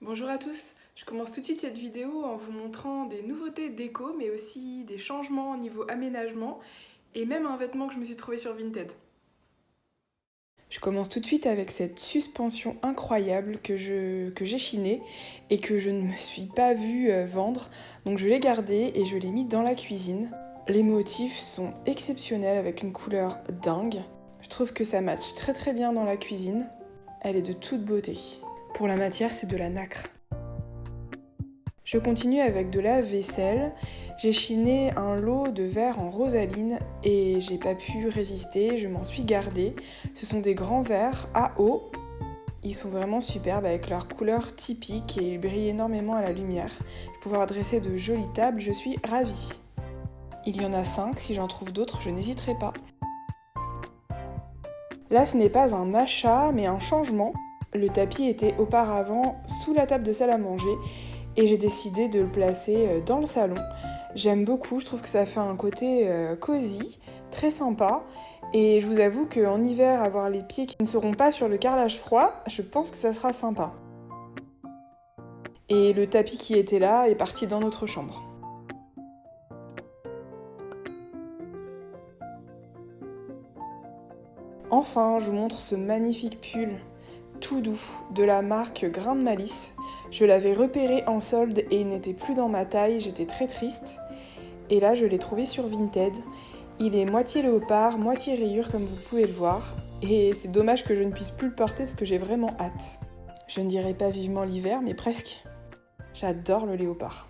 Bonjour à tous, je commence tout de suite cette vidéo en vous montrant des nouveautés déco mais aussi des changements au niveau aménagement et même un vêtement que je me suis trouvé sur Vinted. Je commence tout de suite avec cette suspension incroyable que j'ai chinée et que je ne me suis pas vue vendre. Donc je l'ai gardée et je l'ai mis dans la cuisine. Les motifs sont exceptionnels avec une couleur dingue. Je trouve que ça matche très très bien dans la cuisine. Elle est de toute beauté. Pour la matière, c'est de la nacre. Je continue avec de la vaisselle. J'ai chiné un lot de verres en rosaline et j'ai pas pu résister, je m'en suis gardée. Ce sont des grands verres à eau. Ils sont vraiment superbes avec leur couleur typique et ils brillent énormément à la lumière. Je vais pouvoir dresser de jolies tables, je suis ravie. Il y en a 5, si j'en trouve d'autres, je n'hésiterai pas. Là, ce n'est pas un achat, mais un changement. Le tapis était auparavant sous la table de salle à manger et j'ai décidé de le placer dans le salon. J'aime beaucoup, je trouve que ça fait un côté cosy, très sympa. Et je vous avoue qu'en hiver, avoir les pieds qui ne seront pas sur le carrelage froid, je pense que ça sera sympa. Et le tapis qui était là est parti dans notre chambre. Enfin, je vous montre ce magnifique pull tout doux de la marque Grain de Malice. Je l'avais repéré en solde et il n'était plus dans ma taille, j'étais très triste. Et là, je l'ai trouvé sur Vinted. Il est moitié léopard, moitié rayure comme vous pouvez le voir. Et c'est dommage que je ne puisse plus le porter parce que j'ai vraiment hâte. Je ne dirais pas vivement l'hiver, mais presque. J'adore le léopard.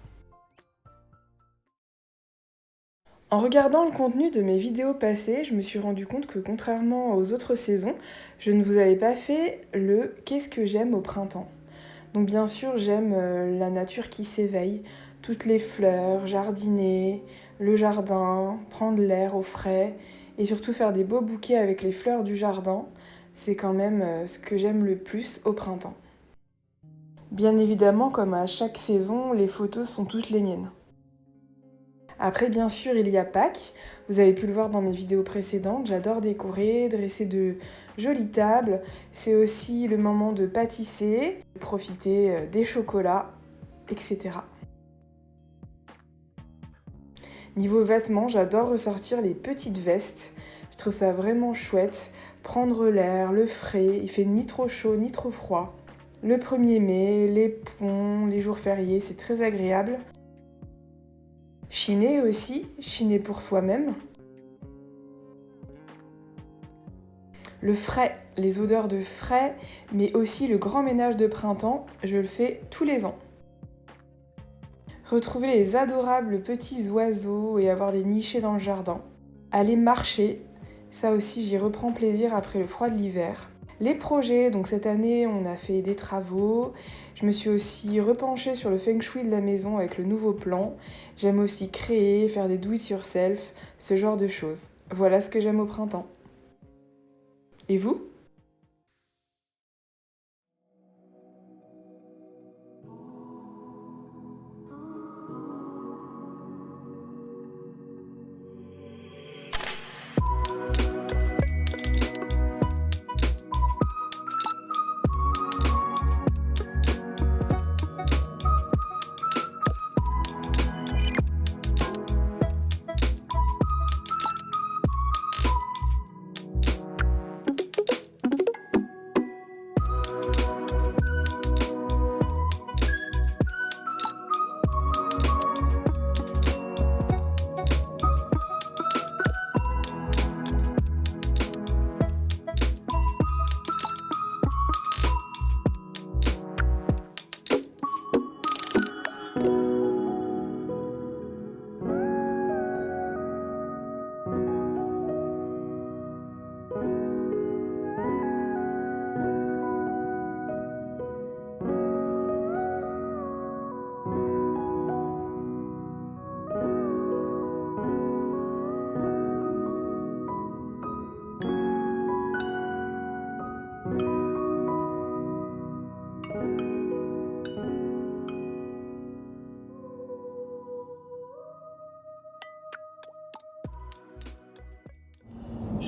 En regardant le contenu de mes vidéos passées, je me suis rendu compte que contrairement aux autres saisons, je ne vous avais pas fait le qu'est-ce que j'aime au printemps. Donc bien sûr, j'aime la nature qui s'éveille, toutes les fleurs, jardiner, le jardin, prendre l'air au frais et surtout faire des beaux bouquets avec les fleurs du jardin. C'est quand même ce que j'aime le plus au printemps. Bien évidemment, comme à chaque saison, les photos sont toutes les miennes. Après, bien sûr, il y a Pâques. Vous avez pu le voir dans mes vidéos précédentes. J'adore décorer, dresser de jolies tables. C'est aussi le moment de pâtisser, profiter des chocolats, etc. Niveau vêtements, j'adore ressortir les petites vestes. Je trouve ça vraiment chouette. Prendre l'air, le frais, il fait ni trop chaud ni trop froid. Le 1er mai, les ponts, les jours fériés, c'est très agréable. Chiner aussi, chiner pour soi-même. Le frais, les odeurs de frais, mais aussi le grand ménage de printemps, je le fais tous les ans. Retrouver les adorables petits oiseaux et avoir des nichés dans le jardin. Aller marcher, ça aussi j'y reprends plaisir après le froid de l'hiver. Les projets, donc cette année on a fait des travaux, je me suis aussi repenchée sur le feng shui de la maison avec le nouveau plan. J'aime aussi créer, faire des do it yourself, ce genre de choses. Voilà ce que j'aime au printemps. Et vous ?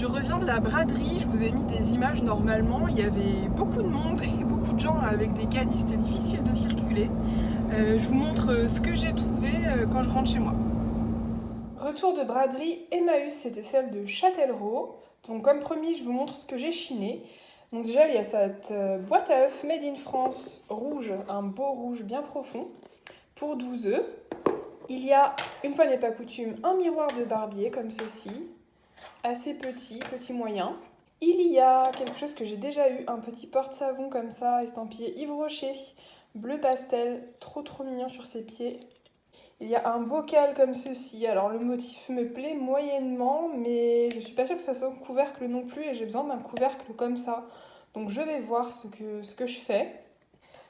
Je reviens de la braderie, je vous ai mis des images normalement, il y avait beaucoup de monde et beaucoup de gens avec des caddies, c'était difficile de circuler. Je vous montre ce que j'ai trouvé quand je rentre chez moi. Retour de braderie Emmaüs, c'était celle de Châtellerault. Donc comme promis, je vous montre ce que j'ai chiné. Donc déjà, il y a cette boîte à œufs Made in France rouge, un beau rouge bien profond, pour 12 œufs. Il y a, une fois n'est pas coutume, un miroir de barbier comme ceci, assez petit, petit moyen. Il y a quelque chose que j'ai déjà eu, un petit porte-savon comme ça, estampillé Yves Rocher, bleu pastel, trop mignon sur ses pieds. Il y a un bocal comme ceci, alors le motif me plaît moyennement, mais je suis pas sûre que ça soit un couvercle non plus et j'ai besoin d'un couvercle comme ça. Donc je vais voir ce que je fais.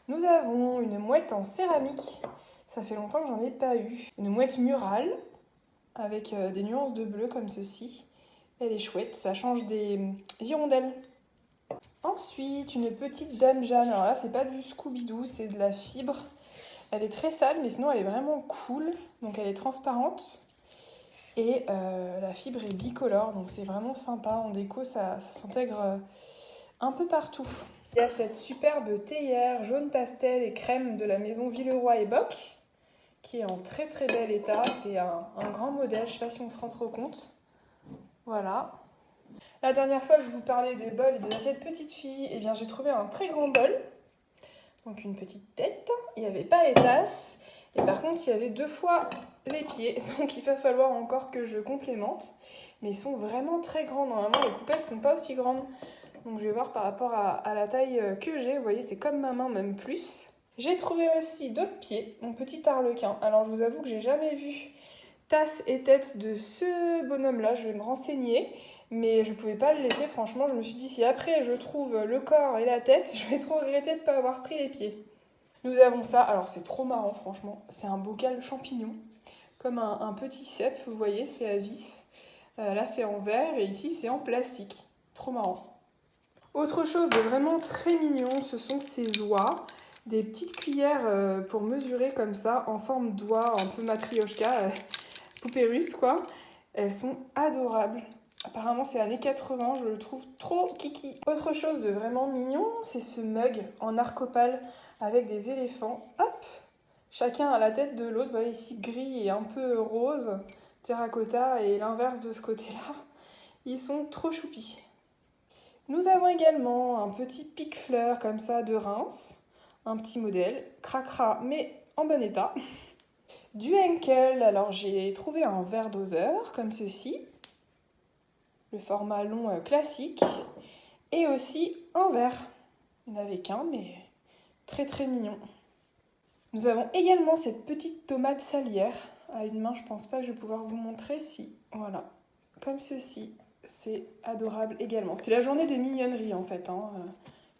Nous avons une mouette en céramique, ça fait longtemps que j'en ai pas eu. Une mouette murale, avec des nuances de bleu comme ceci. Elle est chouette, ça change des hirondelles. Ensuite, une petite Dame Jeanne, alors là c'est pas du Scooby-Doo, c'est de la fibre. Elle est très sale, mais sinon elle est vraiment cool. Donc elle est transparente. Et la fibre est bicolore, donc c'est vraiment sympa. En déco, ça s'intègre un peu partout. Il y a cette superbe théière jaune pastel et crème de la maison Villeroy et Boch, qui est en très bel état. C'est un grand modèle, je sais pas si on se rend trop compte. Voilà. La dernière fois, je vous parlais des bols et des assiettes petites filles. Et bien j'ai trouvé un très grand bol. Donc une petite tête, il n'y avait pas les tasses, et par contre il y avait 2 fois les pieds, donc il va falloir encore que je complémente. Mais ils sont vraiment très grands, normalement les coupelles ne sont pas aussi grandes. Donc je vais voir par rapport à la taille que j'ai, vous voyez c'est comme ma main, même plus. J'ai trouvé aussi d'autres pieds, mon petit arlequin. Alors je vous avoue que j'ai jamais vu tasse et tête de ce bonhomme là, je vais me renseigner. Mais je pouvais pas le laisser, franchement, je me suis dit si après je trouve le corps et la tête, je vais trop regretter de ne pas avoir pris les pieds. Nous avons ça, alors c'est trop marrant franchement, c'est un bocal champignon, comme un petit cep, vous voyez, c'est à vis. Là c'est en verre et ici c'est en plastique, trop marrant. Autre chose de vraiment très mignon, ce sont ces oies, des petites cuillères pour mesurer comme ça, en forme d'oie, un peu matrioshka, poupée russe quoi. Elles sont adorables. Apparemment c'est années 80, je le trouve trop kiki. Autre chose de vraiment mignon, c'est ce mug en arc-opale avec des éléphants. Hop, chacun à la tête de l'autre, vous voyez ici gris et un peu rose, terracotta, et l'inverse de ce côté-là. Ils sont trop choupis. Nous avons également un petit pique-fleur comme ça de Reims, un petit modèle, cracra mais en bon état. Du Henkel, alors j'ai trouvé un verre doseur comme ceci. Le format long classique, et aussi un verre. Il n'y en avait qu'un, mais très mignon. Nous avons également cette petite tomate salière. À une main, je pense pas que je vais pouvoir vous montrer. Si, voilà, comme ceci. C'est adorable également. C'était la journée des mignonneries en fait.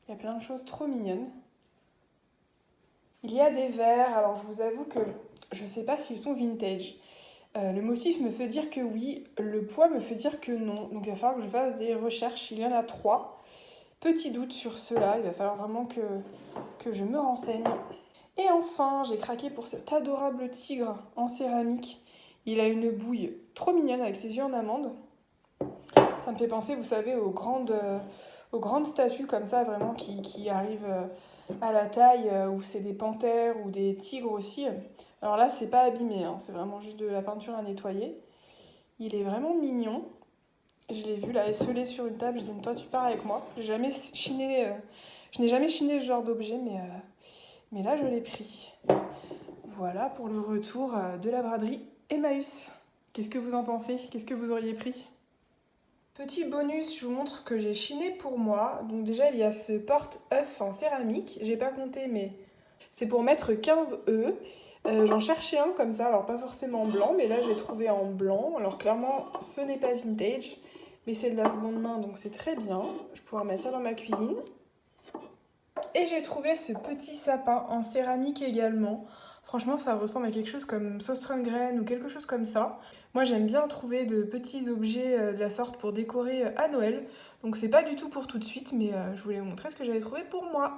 Il y a plein de choses trop mignonnes. Il y a des verres, alors je vous avoue que je ne sais pas s'ils sont vintage. Le motif me fait dire que oui, le poids me fait dire que non. Donc il va falloir que je fasse des recherches, il y en a 3. Petit doute sur ceux-là, il va falloir vraiment que je me renseigne. Et enfin, j'ai craqué pour cet adorable tigre en céramique. Il a une bouille trop mignonne avec ses yeux en amande. Ça me fait penser, vous savez, aux grandes statues comme ça, vraiment, qui arrivent à la taille, où c'est des panthères ou des tigres aussi. Alors là, c'est pas abîmé, c'est vraiment juste de la peinture à nettoyer. Il est vraiment mignon. Je l'ai vu là, esselé sur une table. Je dis, toi, tu pars avec moi. Je n'ai jamais chiné ce genre d'objet, mais là, je l'ai pris. Voilà pour le retour de la braderie Emmaüs. Qu'est-ce que vous en pensez? Qu'est-ce que vous auriez pris? Petit bonus, je vous montre ce que j'ai chiné pour moi. Donc déjà, il y a ce porte-œuf en céramique. J'ai pas compté, mais c'est pour mettre 15 œufs. J'en cherchais un comme ça, alors pas forcément blanc, mais là j'ai trouvé en blanc. Alors clairement, ce n'est pas vintage, mais c'est de la seconde main, donc c'est très bien. Je vais pouvoir mettre ça dans ma cuisine. Et j'ai trouvé ce petit sapin en céramique également. Franchement, ça ressemble à quelque chose comme Sostrengren ou quelque chose comme ça. Moi, j'aime bien trouver de petits objets de la sorte pour décorer à Noël. Donc c'est pas du tout pour tout de suite, mais je voulais vous montrer ce que j'avais trouvé pour moi.